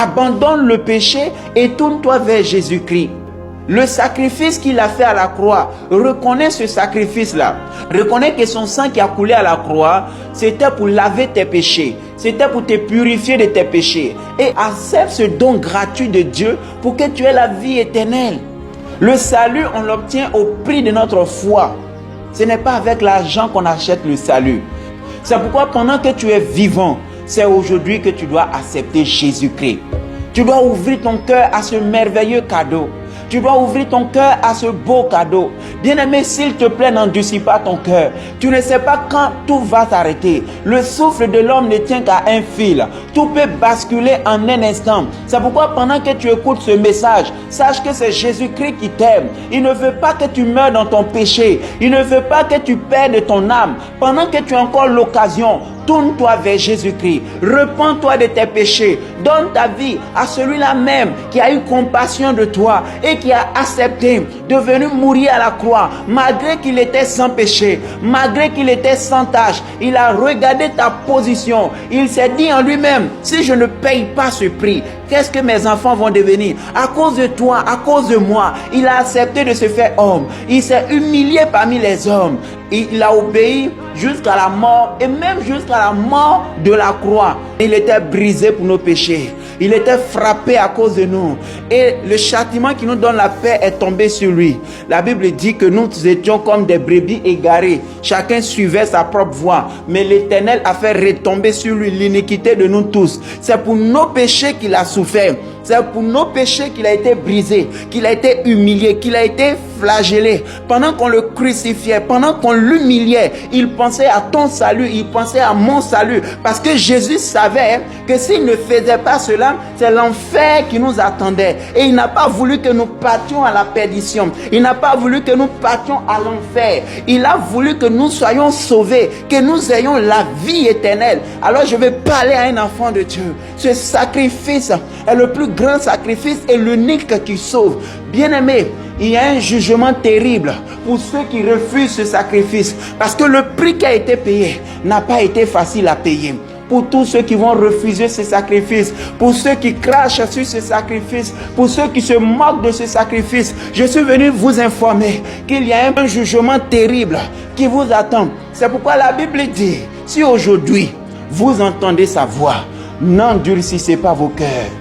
Abandonne le péché et tourne-toi vers Jésus-Christ. Le sacrifice qu'il a fait à la croix, reconnais ce sacrifice-là. Reconnais que son sang qui a coulé à la croix, c'était pour laver tes péchés. C'était pour te purifier de tes péchés. Et accepte ce don gratuit de Dieu pour que tu aies la vie éternelle. Le salut, on l'obtient au prix de notre foi. Ce n'est pas avec l'argent qu'on achète le salut. C'est pourquoi pendant que tu es vivant, c'est aujourd'hui que tu dois accepter Jésus-Christ. Tu dois ouvrir ton cœur à ce merveilleux cadeau. Tu dois ouvrir ton cœur à ce beau cadeau. Bien-aimé, s'il te plaît, n'endurcis pas ton cœur. Tu ne sais pas quand tout va s'arrêter. Le souffle de l'homme ne tient qu'à un fil. Tout peut basculer en un instant. C'est pourquoi pendant que tu écoutes ce message, sache que c'est Jésus-Christ qui t'aime. Il ne veut pas que tu meurs dans ton péché. Il ne veut pas que tu perdes ton âme. Pendant que tu as encore l'occasion, tourne-toi vers Jésus-Christ. Repends-toi de tes péchés. Donne ta vie à celui-là même qui a eu compassion de toi et qui a accepté de venir mourir à la croix. Malgré qu'il était sans péché, malgré qu'il était sans tâche, il a regardé ta position. Il s'est dit en lui-même, si je ne paye pas ce prix, qu'est-ce que mes enfants vont devenir? À cause de toi, à cause de moi, il a accepté de se faire homme. Il s'est humilié parmi les hommes. Il a obéi jusqu'à la mort et même jusqu'à la mort de la croix. Il était brisé pour nos péchés. Il était frappé à cause de nous. Et le châtiment qui nous donne la paix est tombé sur lui. La Bible dit que nous étions comme des brebis égarées. Chacun suivait sa propre voie. Mais l'Éternel a fait retomber sur lui l'iniquité de nous tous. C'est pour nos péchés qu'il a souffert. C'est pour nos péchés qu'il a été brisé, qu'il a été humilié, qu'il a été flagellé. Pendant qu'on le crucifiait, pendant qu'on l'humiliait, il pensait à ton salut, il pensait à mon salut. Parce que Jésus savait que s'il ne faisait pas cela, c'est l'enfer qui nous attendait. Et il n'a pas voulu que nous partions à la perdition. Il n'a pas voulu que nous partions à l'enfer. Il a voulu que nous soyons sauvés, que nous ayons la vie éternelle. Alors je vais parler à un enfant de Dieu. Ce sacrifice est le plus grand sacrifice et l'unique qui sauve. Bien-aimé, il y a un jugement terrible pour ceux qui refusent ce sacrifice. Parce que le prix qui a été payé n'a pas été facile à payer. Pour tous ceux qui vont refuser ce sacrifice, pour ceux qui crachent sur ce sacrifice, pour ceux qui se moquent de ce sacrifice, je suis venu vous informer qu'il y a un jugement terrible qui vous attend. C'est pourquoi la Bible dit, si aujourd'hui vous entendez sa voix, n'endurcissez pas vos cœurs.